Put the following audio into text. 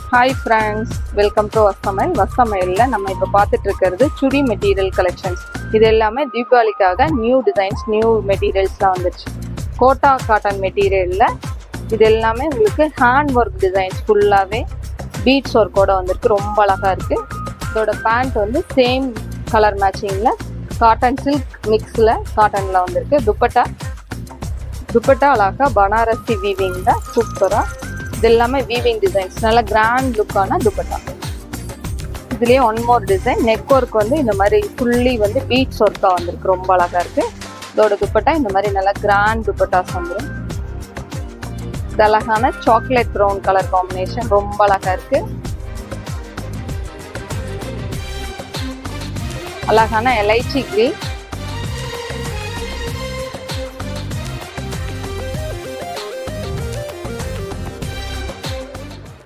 Hi friends, welcome to வசமையில் நம்ம இப்போ பார்த்துட்டு இருக்கிறது சுடி மெட்டீரியல் கலெக்ஷன்ஸ். இது எல்லாமே தீபாவளிக்காக நியூ டிசைன்ஸ், நியூ மெட்டீரியல்ஸ்லாம் வந்துருச்சு. கோட்டா காட்டன் மெட்டீரியலில் இது எல்லாமே உங்களுக்கு ஹேண்ட் ஒர்க் டிசைன்ஸ், ஃபுல்லாகவே பீட்ஸ் ஒர்க்கோட வந்திருக்கு. ரொம்ப அழகாக இருக்குது. இதோட பேண்ட் வந்து சேம் கலர் மேட்சிங்கில் காட்டன் சில்க் மிக்ஸில் காட்டனில் வந்திருக்கு. துப்பட்டா அழகாக பனாரசி வீவிங்கில் சூப்பராக. இது எல்லாமே வீவிங் டிசைன்ஸ், நல்ல கிராண்ட் லுக்கான துப்பட்டா. இதுலேயே one more design, neck work வந்து இந்த மாதிரி ஃபுல்லி வந்து பீட்ஸ் ஒர்க்காக வந்திருக்கு. ரொம்ப அழகாக இருக்குது. இதோட துப்பட்டா இந்த மாதிரி நல்லா கிராண்ட் துப்பட்டாஸ் வந்துடும். இது அழகான சாக்லேட் ப்ரௌன் கலர் காம்பினேஷன், ரொம்ப அழகாக இருக்குது. அழகான எலைச்சி கிரீன்,